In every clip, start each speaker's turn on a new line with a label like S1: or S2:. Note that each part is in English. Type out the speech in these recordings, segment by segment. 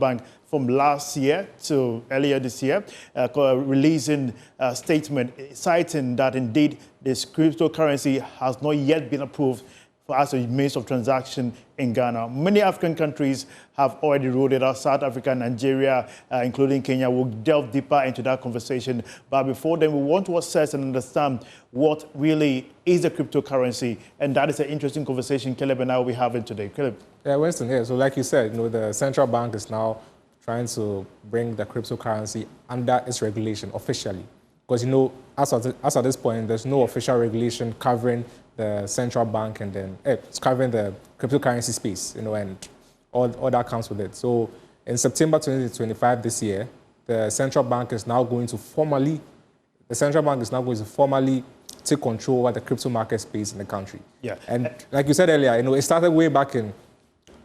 S1: Bank from last year to earlier this year, releasing a statement citing that indeed this cryptocurrency has not yet been approved as a means of transaction in Ghana. Many African countries have already rolled it out. South Africa, Nigeria, including Kenya. We'll delve deeper into that conversation. But before then, we want to assess and understand what really is a cryptocurrency. And that is an interesting conversation Caleb and I will be having today. Caleb.
S2: Yeah, Winston, yeah. So like you said, the central bank is now trying to bring the cryptocurrency under its regulation officially. Because, as at this point, there's no official regulation covering the central bank and then it's covering the cryptocurrency space, and all that comes with it. So in September 2025 this year, the central bank is now going to formally take control over the crypto market space in the country.
S1: Yeah.
S2: And like you said earlier, it started way back in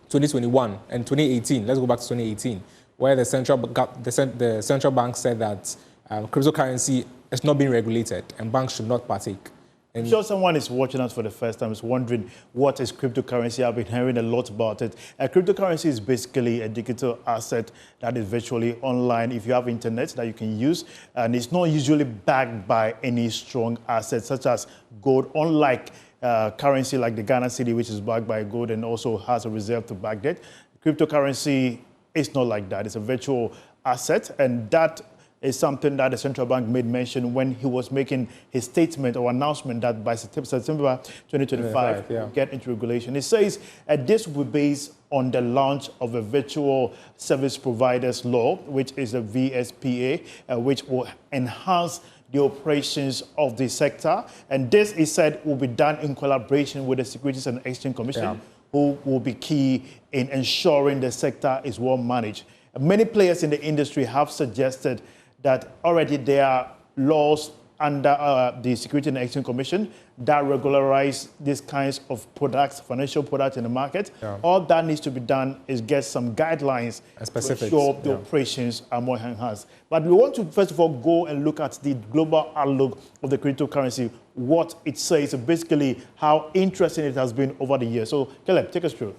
S2: 2021 and 2018. Let's go back to 2018, where the central bank said that cryptocurrency is not being regulated and banks should not partake.
S1: I'm sure someone is watching us for the first time is wondering what is cryptocurrency. I've been hearing a lot about it. Cryptocurrency is basically a digital asset that is virtually online if you have internet that you can use. And it's not usually backed by any strong assets such as gold, unlike currency like the Ghana cedi, which is backed by gold and also has a reserve to back that. Cryptocurrency is not like that. It's a virtual asset, and that is something that the central bank made mention when he was making his statement or announcement that by September 2025, we'll get into regulation. It says this will be based on the launch of a virtual service providers law, which is a VSPA, which will enhance the operations of the sector. And this, he said, will be done in collaboration with the Securities and Exchange Commission, who will be key in ensuring the sector is well managed. Many players in the industry have suggested that already there are laws under the Securities and Exchange Commission that regularize these kinds of products, financial products in the market. Yeah. All that needs to be done is get some guidelines to ensure the operations are more enhanced. But we want to, first of all, go and look at the global outlook of the cryptocurrency, what it says, basically how interesting it has been over the years. So, Caleb, take us through.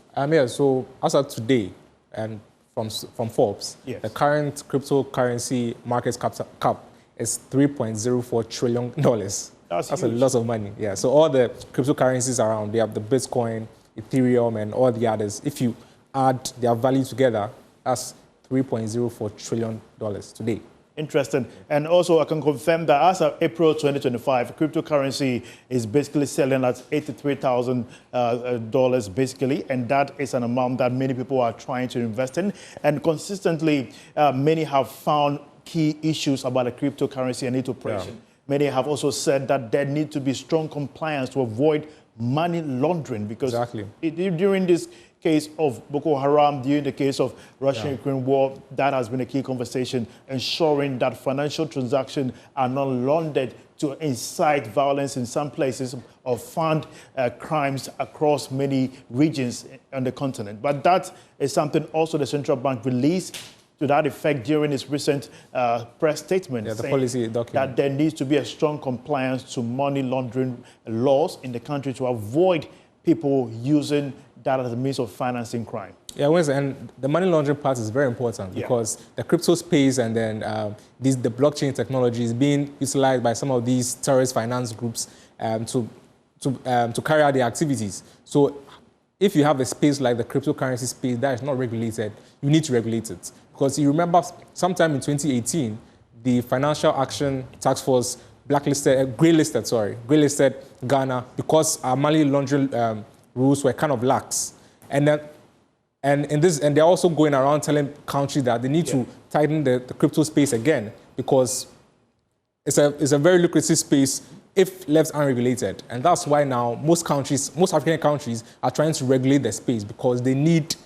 S2: So as of today, and from Forbes, the current cryptocurrency market cap is $3.04 trillion. That's a lot of money. Yeah. So all the cryptocurrencies around, they have the Bitcoin, Ethereum, and all the others. If you add their value together, that's $3.04 trillion today.
S1: Interesting. And also, I can confirm that as of April 2025, cryptocurrency is basically selling at $83,000 basically, and that is an amount that many people are trying to invest in. And consistently, many have found key issues about the cryptocurrency and its operation. Yeah. Many have also said that there need to be strong compliance to avoid money laundering, because during this case of Boko Haram, during the case of Russian-Ukraine war, that has been a key conversation, ensuring that financial transactions are not laundered to incite violence in some places or fund crimes across many regions on the continent. But that is something also the central bank released to that effect during its recent press statement,
S2: the policy document,
S1: that there needs to be a strong compliance to money laundering laws in the country to avoid people using that as a means of financing crime.
S2: Yeah, and the money laundering part is very important because the crypto space and then the blockchain technology is being utilized by some of these terrorist finance groups to carry out their activities. So if you have a space like the cryptocurrency space that is not regulated, you need to regulate it. Because you remember sometime in 2018, the Financial Action Task Force graylisted Ghana because our money laundering rules were kind of lax. And they're also going around telling countries that they need to tighten the crypto space again, because it's a very lucrative space if left unregulated. And that's why now most African countries are trying to regulate the space, because they need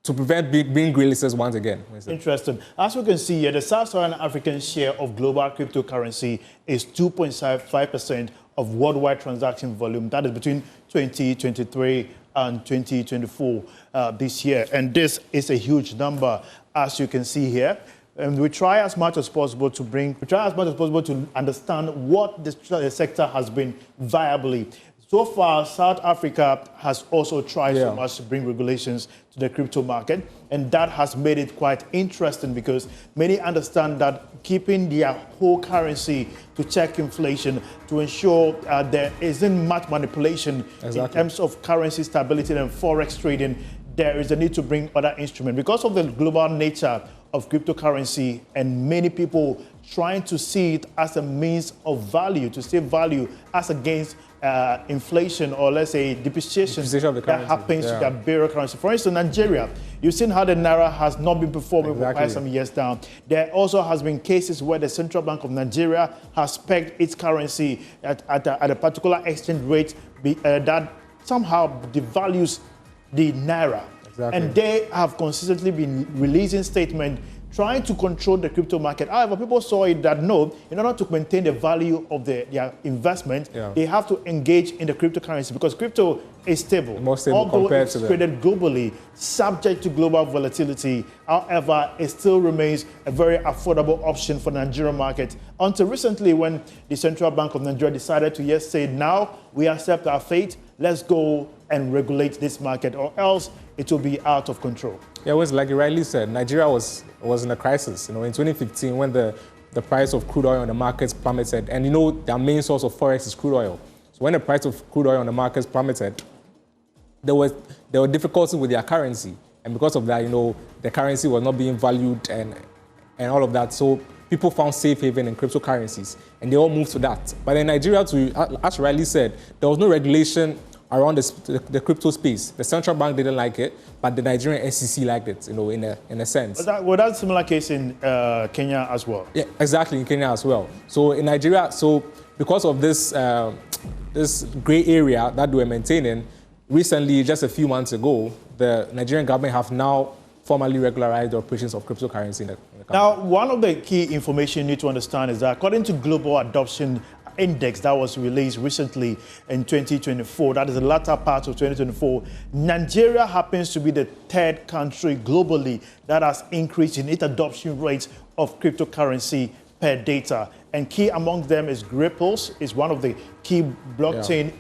S2: to prevent being graylisted once again.
S1: Interesting. As we can see here, the Sub-Saharan African share of global cryptocurrency is 2.5% of worldwide transaction volume. That is between 2023 and 2024 this year. And this is a huge number, as you can see here. And we try as much as possible to understand what the sector has been viably So far, South Africa has also tried so much to bring regulations to the crypto market, and that has made it quite interesting because many understand that keeping their whole currency to check inflation, to ensure there isn't much manipulation in terms of currency stability and forex trading, there is a need to bring other instruments. Because of the global nature of cryptocurrency and many people trying to see it as a means of value, to save value as against inflation or let's say depreciation that happens to their bearer currency. For instance, Nigeria, you've seen how the Naira has not been performing for quite some years now. There also has been cases where the Central Bank of Nigeria has pegged its currency at a particular exchange rate that somehow devalues the Naira. And they have consistently been releasing statements trying to control the crypto market. However, people saw it that no, in order to maintain the value of their investment, they have to engage in the cryptocurrency because crypto is stable.
S2: More stable
S1: although
S2: compared
S1: it's
S2: to
S1: traded globally, subject to global volatility. However, it still remains a very affordable option for the Nigerian market. Until recently, when the Central Bank of Nigeria decided to say, now we accept our fate, let's go and regulate this market, or else it will be out of control.
S2: Yeah, it was like you rightly said, Nigeria was in a crisis. In 2015, when the price of crude oil on the markets plummeted, and their main source of forex is crude oil. So when the price of crude oil on the markets plummeted, there were difficulties with their currency, and because of that, the currency was not being valued and all of that. So people found safe haven in cryptocurrencies, and they all moved to that. But in Nigeria, as you rightly said, there was no regulation around the crypto space. The central bank didn't like it, but the Nigerian SEC liked it, in a sense.
S1: Was that a similar case in Kenya as well?
S2: Yeah, exactly, in Kenya as well. So in Nigeria, because of this gray area that they were maintaining, recently, just a few months ago, the Nigerian government have now formally regularized the operations of cryptocurrency in the country.
S1: Now, one of the key information you need to understand is that according to Global Adoption Index that was released recently in 2024, that is the latter part of 2024, Nigeria happens to be the third country globally that has increased in its adoption rates of cryptocurrency per data. And key among them is Ripples, is one of the key blockchain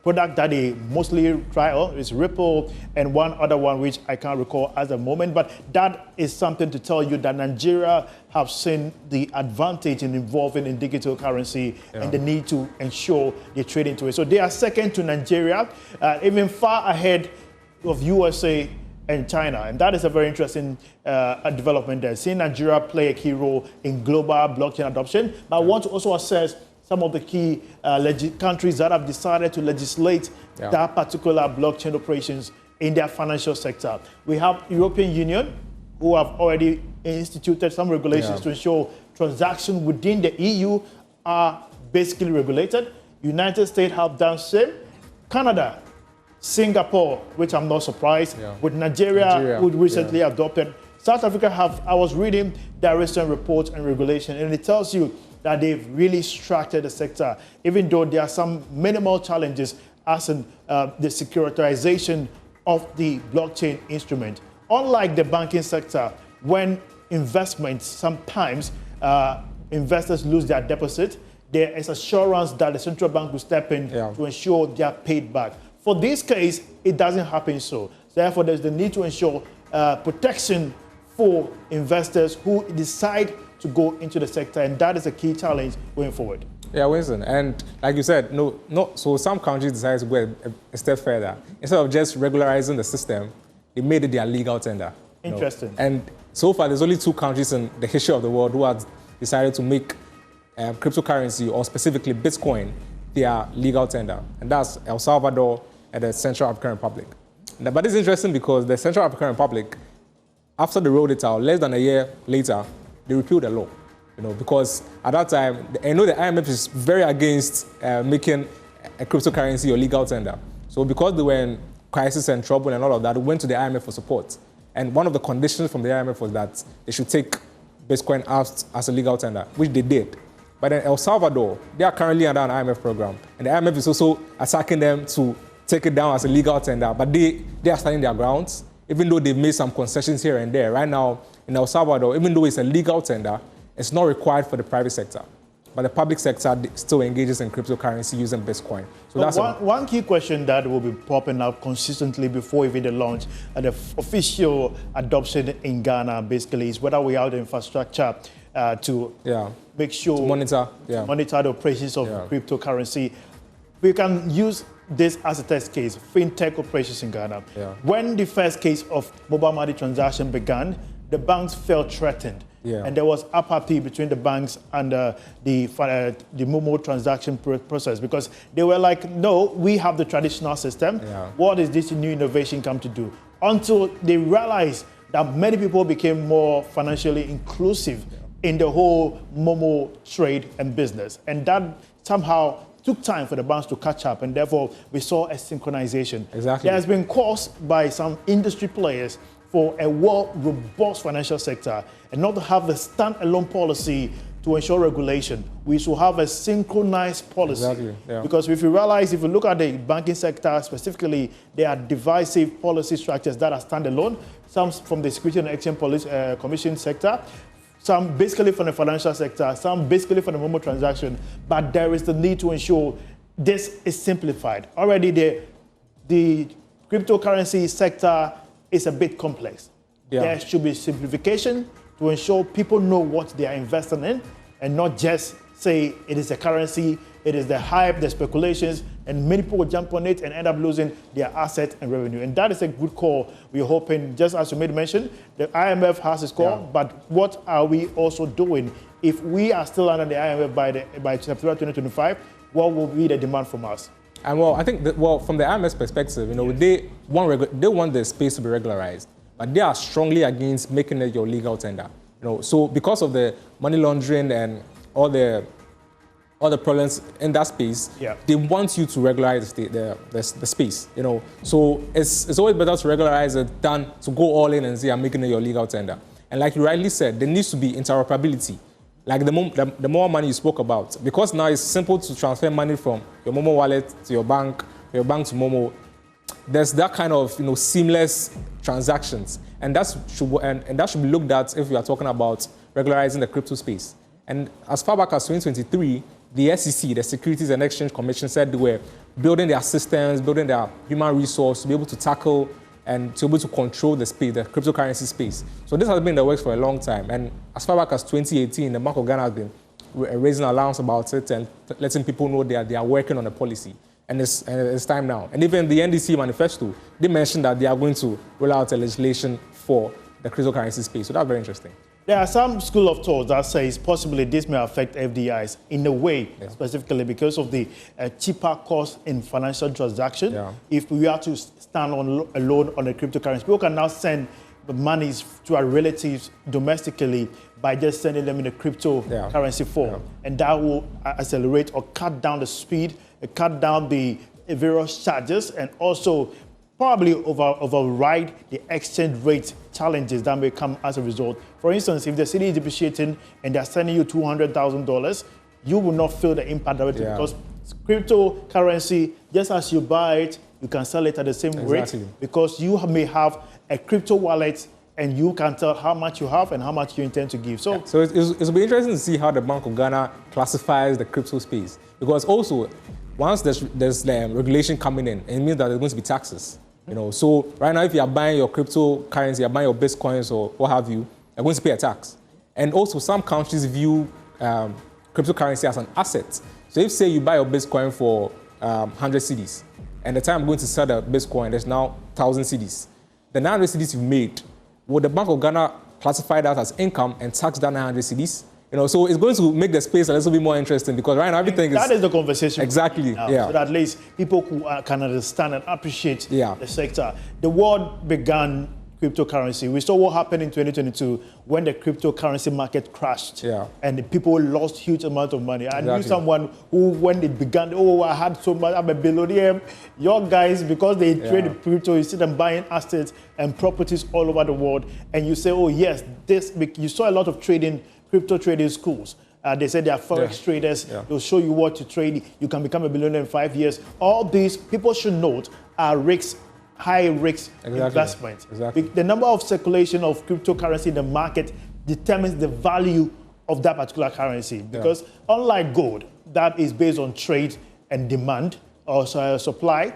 S1: product that they mostly trial is Ripple, and one other one which I can't recall at the moment, but that is something to tell you that Nigeria have seen the advantage in involving in digital currency and the need to ensure they trade into it. So they are second to Nigeria, even far ahead of USA and China, and that is a very interesting development there. Seeing Nigeria play a key role in global blockchain adoption, but I want to also assess some of the key countries that have decided to legislate that particular blockchain operations in their financial sector. We have European Union, who have already instituted some regulations to ensure transactions within the EU are basically regulated. United States have done same. Canada, Singapore, which I'm not surprised, with Nigeria who recently adopted. South Africa I was reading their recent reports and regulation, and it tells you that they've really structured the sector, even though there are some minimal challenges as in the securitization of the blockchain instrument. Unlike the banking sector, when investments, sometimes investors lose their deposit, there is assurance that the central bank will step in to ensure they are paid back. For this case, it doesn't happen so. Therefore, there's the need to ensure protection for investors who decide to go into the sector, and that is a key challenge going forward.
S2: Yeah, Winston, and like you said, so some countries decided to go a step further. Instead of just regularizing the system, they made it their legal tender.
S1: Interesting.
S2: And so far, there's only 2 countries in the history of the world who have decided to make cryptocurrency, or specifically Bitcoin, their legal tender, and that's El Salvador and the Central African Republic. But it's interesting because the Central African Republic, after they rolled it out, less than a year later, they repealed the law, because at that time, I know the IMF is very against making a cryptocurrency your legal tender. So because they were in crisis and trouble and all of that, we went to the IMF for support. And one of the conditions from the IMF was that they should take Bitcoin out as a legal tender, which they did. But in El Salvador, they are currently under an IMF program. And the IMF is also attacking them to take it down as a legal tender. But they are standing their grounds, even though they've made some concessions here and there. Right now, in El Salvador, even though it's a legal tender, it's not required for the private sector. but the public sector still engages in cryptocurrency using Bitcoin. So that's
S1: one key question that will be popping up consistently before even the launch and the official adoption in Ghana basically is whether we have the infrastructure to make sure
S2: to monitor
S1: the operations of cryptocurrency. We can use this as a test case, fintech operations in Ghana. When the first case of mobile money transaction began, the banks felt threatened. And there was apathy between the banks and the Momo transaction process because they were like, no, we have the traditional system. What is this new innovation come to do? Until they realized that many people became more financially inclusive in the whole Momo trade and business. And that somehow took time for the banks to catch up, and therefore we saw a synchronization. There has been caused by some industry players for a well-robust financial sector and not to have a standalone policy to ensure regulation. We should have a synchronized policy. Because if you realize, if you look at the banking sector specifically, there are divisive policy structures that are standalone, some from the Security and Exchange Commission sector, some basically from the financial sector, some basically from the Momo transaction, but there is the need to ensure this is simplified. Already the cryptocurrency sector is a bit complex. There should be simplification to ensure people know what they are investing in and not just say it is a currency, it is the hype, the speculations, and many people jump on it and end up losing their asset and revenue. And that is a good call. We're hoping, just as you made mention, the IMF has its call, but what are we also doing? If we are still under the IMF by September 2025, what will be the demand from us?
S2: And well, I think that, from the IMF's perspective, they want the space to be regularized, but they are strongly against making it your legal tender. So because of the money laundering and all the problems in that space, they want you to regularize the space. So it's always better to regularize it than to go all in and say I'm making it your legal tender. And like you rightly said, there needs to be interoperability. Like the more money you spoke about, because now it's simple to transfer money from your Momo wallet to your bank to Momo. There's that kind of seamless transactions, and that should be looked at if we are talking about regularizing the crypto space. And as far back as 2023, the SEC, the Securities and Exchange Commission, said they were building their systems, building their human resource to be able to tackle and to be able to control the space, the cryptocurrency space. So this has been in the works for a long time. And as far back as 2018, the Bank of Ghana has been raising alarms about it and letting people know they are working on a policy. And it's time now. And even the NDC manifesto, they mentioned that they are going to roll out a legislation for the cryptocurrency space. So that's very interesting.
S1: There are some school of thought that says possibly this may affect FDIs in a way, specifically because of the cheaper cost in financial transaction. If we are to stand alone on a cryptocurrency, people can now send the monies to our relatives domestically by just sending them in a cryptocurrency form. And that will accelerate or cut down the speed, cut down the various charges, and also probably override the exchange rate challenges that may come as a result. For instance, if the city is depreciating and they're sending you $200,000, you will not feel the impact of it because cryptocurrency, just as you buy it, you can sell it at the same rate because you may have a crypto wallet and you can tell how much you have and how much you intend to give. So
S2: it'll be interesting to see how the Bank of Ghana classifies the crypto space, because also once there's regulation coming in, it means that there's going to be taxes. So right now, if you are buying your cryptocurrency, you're buying your Bitcoins or what have you, you're going to pay a tax. And also, some countries view cryptocurrency as an asset. So if, say, you buy your Bitcoin for 100 cedis, and the time I'm going to sell the Bitcoin, there's now 1,000 cedis. The 900 cedis you've made, would the Bank of Ghana classify that as income and tax that 900 cedis? So it's going to make the space a little bit more interesting because right now everything
S1: that is the conversation.
S2: Exactly.
S1: So that at least people who can understand and appreciate the sector. The world began cryptocurrency. We saw what happened in 2022 when the cryptocurrency market crashed and the people lost huge amount of money. I knew someone who, when it began, I had so much, I'm a billionaire. Your guys, because they trade crypto, you see them buying assets and properties all over the world, and you say, oh yes, you saw a lot of crypto trading schools. They said they are forex traders. They'll show you what to trade. You can become a billionaire in 5 years. All these, people should note, are high risk investments. The number of circulation of cryptocurrency in the market determines the value of that particular currency. Because unlike gold, that is based on trade and demand or supply,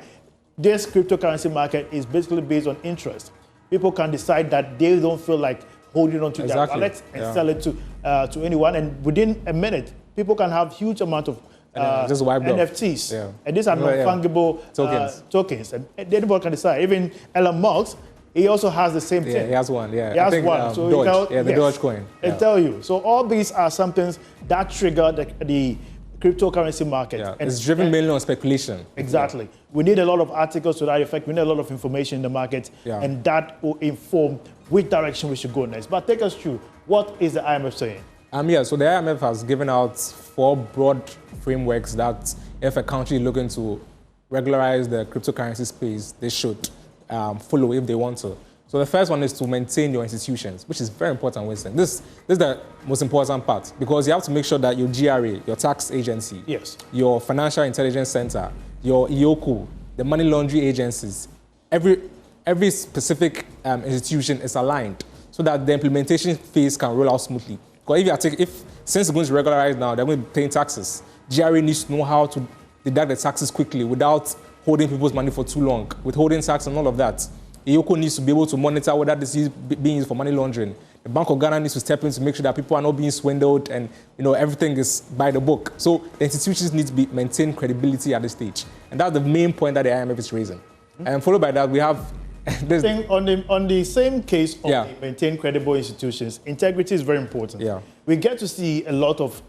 S1: this cryptocurrency market is basically based on interest. People can decide that they don't feel like holding on to their wallet and sell it to anyone. And within a minute, people can have huge amount of NFTs.
S2: Yeah.
S1: And these are non-fungible tokens. And anybody can decide. Even Elon Musk, he also has the same thing.
S2: He has one, He
S1: has one. So
S2: Doge, the Doge coin.
S1: They tell you. So all these are something that trigger the cryptocurrency market.
S2: Yeah. And it's driven mainly on speculation.
S1: Exactly. We need a lot of articles to that effect. We need a lot of information in the market. And that will inform which direction we should go next. But take us through, what is the IMF saying?
S2: So the IMF has given out 4 broad frameworks that if a country is looking to regularize the cryptocurrency space, they should follow if they want to. So the first one is to maintain your institutions, which is very important, Winston. This is the most important part, because you have to make sure that your GRA, your tax agency, your financial intelligence center, your IOCO, the money laundering agencies, every specific institution is aligned so that the implementation phase can roll out smoothly. Because since it's going to regularize now, they're going to be paying taxes. GRA needs to know how to deduct the taxes quickly without holding people's money for too long, withholding tax and all of that. IOCO needs to be able to monitor whether this is being used for money laundering. The Bank of Ghana needs to step in to make sure that people are not being swindled and everything is by the book. So the institutions need to maintain credibility at this stage. And that's the main point that the IMF is raising. And followed by that, we have...
S1: on the same case of the maintain credible institutions, integrity is very important. We get to see a lot of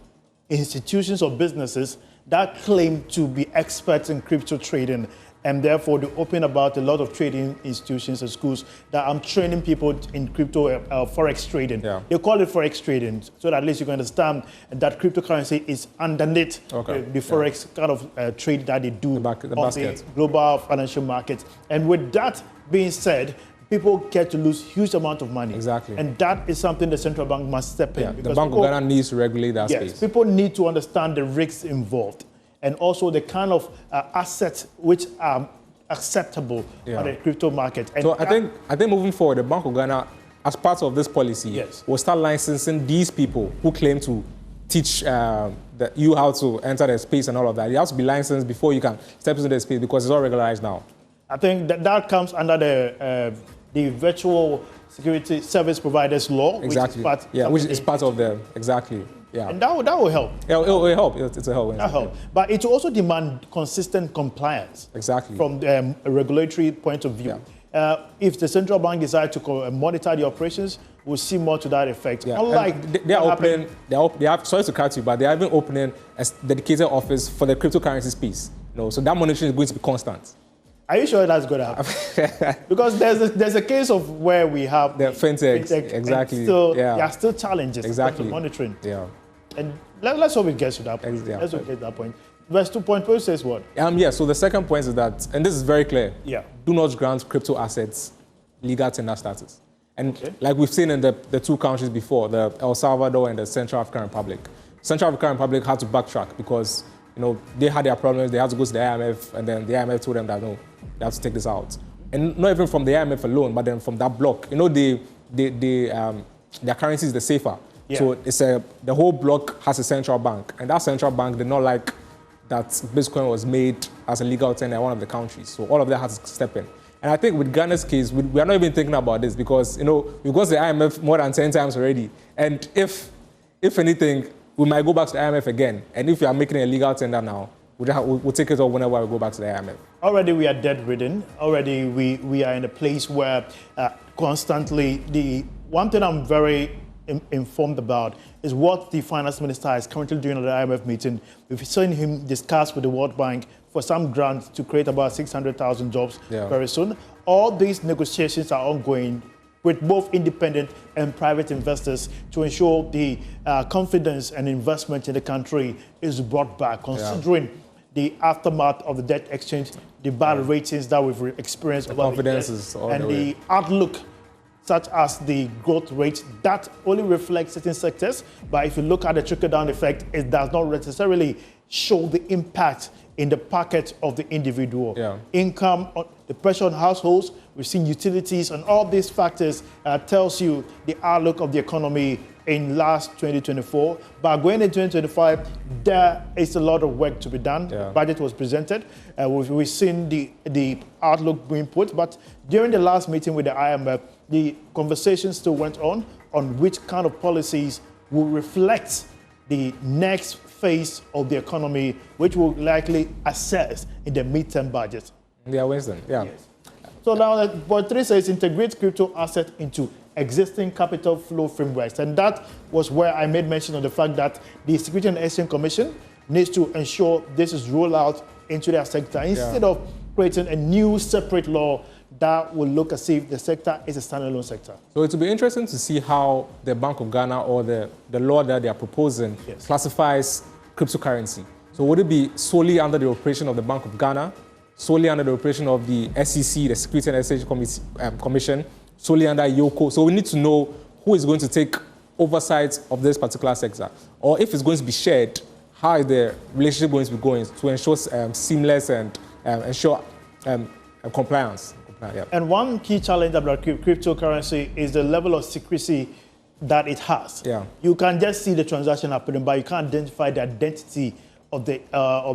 S1: institutions or businesses that claim to be experts in crypto trading, and therefore they open about a lot of trading institutions and schools that I'm training people in crypto forex trading. They call it forex trading, so that at least you can understand that cryptocurrency is underneath the forex kind of trade that they do on the global financial markets. And with that being said, people get to lose huge amount of money. And that is something the central bank must step in.
S2: The Bank of Ghana needs to regulate that space.
S1: People need to understand the risks involved and also the kind of assets which are acceptable on the crypto market. And
S2: so I think moving forward, the Bank of Ghana, as part of this policy, will start licensing these people who claim to teach you how to enter the space and all of that. You have to be licensed before you can step into the space, because it's all regularized now.
S1: I think that comes under the virtual security service providers law, which is part of the and that will help.
S2: It will help. It's a help.
S1: That'll help. But it will also demand consistent compliance. From a regulatory point of view. If the central bank decides to monitor the operations, we'll see more to that effect. Unlike
S2: they are opening. They have. Sorry to cut you, but they are even opening a dedicated office for the cryptocurrency space. So that monitoring is going to be constant.
S1: Are you sure that's going to happen? Because there's a case of where we have
S2: the fintech,
S1: there are still challenges in terms of monitoring. And let's hope it gets to that point. Let's hope it gets to that point. Verse 2.2 says what?
S2: So the second point is that, and this is very clear, do not grant crypto assets legal tender status. And like we've seen in the 2 countries before, the El Salvador and the Central African Republic. Central African Republic had to backtrack because they had their problems, they had to go to the IMF, and then the IMF told them that no, they have to take this out. And not even from the IMF alone, but then from that block. Their currency is the safer. So the whole block has a central bank, and that central bank did not like that Bitcoin was made as a legal tender in one of the countries. So all of that has to step in. And I think with Ghana's case, we are not even thinking about this because we've gone to the IMF more than 10 times already. And if anything, we might go back to the IMF again. And if we are making a legal tender now, we'll take it off whenever we go back to the IMF.
S1: Already we are debt-ridden. Already we are in a place where constantly the one thing I'm very informed about is what the finance minister is currently doing at the IMF meeting. We've seen him discuss with the World Bank for some grants to create about 600,000 jobs very soon. All these negotiations are ongoing with both independent and private investors to ensure the confidence and investment in the country is brought back, considering the aftermath of the debt exchange, the bad ratings that we've experienced over the years, and the outlook such as the growth rate, that only reflects certain sectors. But if you look at the trickle-down effect, it does not necessarily show the impact in the pocket of the individual. Income, the pressure on households, we've seen utilities, and all these factors tells you the outlook of the economy in last 2024, but going into 2025, there is a lot of work to be done.
S2: Yeah.
S1: Budget was presented. We've seen the outlook being put, but during the last meeting with the IMF, the conversation still went on which kind of policies will reflect the next phase of the economy, which will likely assess in the midterm budget.
S2: Yeah, Wednesday. Yeah.
S1: Yes. So now, point 3 says integrate crypto asset into existing capital flow frameworks. And that was where I made mention of the fact that the Security and Exchange Commission needs to ensure this is rolled out into their sector instead of creating a new separate law that will look as if the sector is a standalone sector.
S2: So it will be interesting to see how the Bank of Ghana or the law that they are proposing classifies cryptocurrency. So would it be solely under the operation of the Bank of Ghana, solely under the operation of the SEC, the Security and Exchange Commission, solely under YOCO? So we need to know who is going to take oversight of this particular sector. Or if it's going to be shared, how is the relationship going to be going to ensure seamless and ensure compliance. Yeah.
S1: And one key challenge about cryptocurrency is the level of secrecy that it has.
S2: Yeah.
S1: You can just see the transaction happening, but you can't identify the identity of the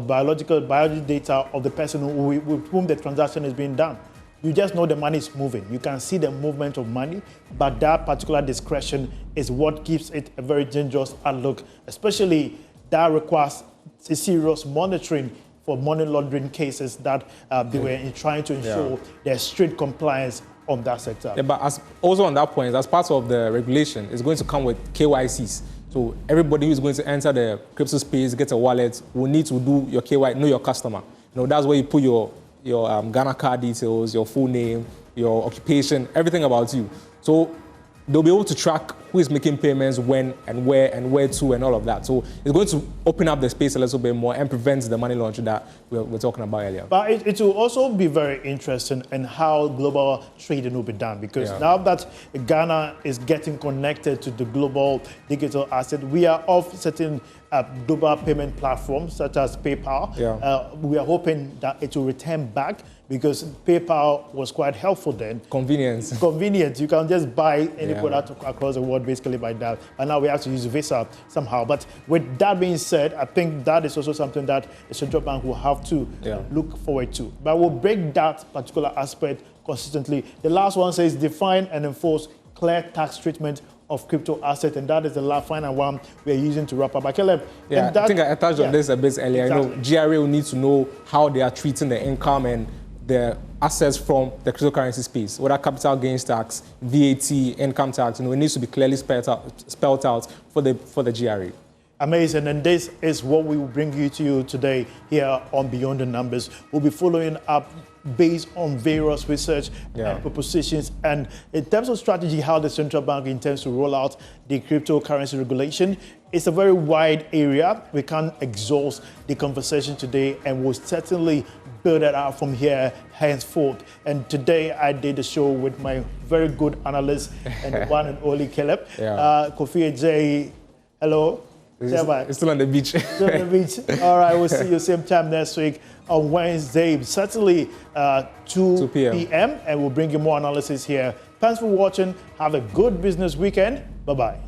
S1: biological data of the person with whom the transaction is being done. You just know the money is moving. You can see the movement of money, but that particular discretion is what gives it a very dangerous outlook, especially that requires a serious monitoring for money laundering cases that they were trying to ensure there's strict compliance on that sector.
S2: Yeah, but also on that point, as part of the regulation, it's going to come with KYCs. So everybody who's going to enter the crypto space, get a wallet, will need to do your KYC, know your customer. You know, that's where you put your Ghana card details, your full name, your occupation, everything about you. So they'll be able to track who is making payments, when and where to, and all of that. So it's going to open up the space a little bit more and prevent the money laundering that we were talking about earlier.
S1: But it will also be very interesting in how global trading will be done, because now that Ghana is getting connected to the global digital asset, we are off certain global payment platforms such as PayPal. We are hoping that it will return back, because PayPal was quite helpful then.
S2: Convenience.
S1: Convenience. You can just buy any product across the world basically by that. And now we have to use Visa somehow. But with that being said, I think that is also something that the central bank will have to look forward to. But we'll break that particular aspect consistently. The last one says define and enforce clear tax treatment of crypto asset, and that is the final one we're using to wrap up. I
S2: think I touched on this a bit earlier. Exactly. You know, GRA will need to know how they are treating the income and the assets from the cryptocurrency space, whether capital gains tax, VAT, income tax. You know, it needs to be clearly spelled out for the GRA. Amazing, and this is what we will bring to you today here on Beyond the Numbers. We'll be following up based on various research and propositions, and in terms of strategy, how the central bank intends to roll out the cryptocurrency regulation. It's a very wide area. We can't exhaust the conversation today, and we'll certainly build it out from here henceforth. And today I did the show with my very good analyst and the one and only Caleb. Kofi-Addo, hello. It's still on the beach. Still on the beach. All right, we'll see you same time next week on Wednesday, certainly 2 p.m. And we'll bring you more analysis here. Thanks for watching. Have a good business weekend. Bye-bye.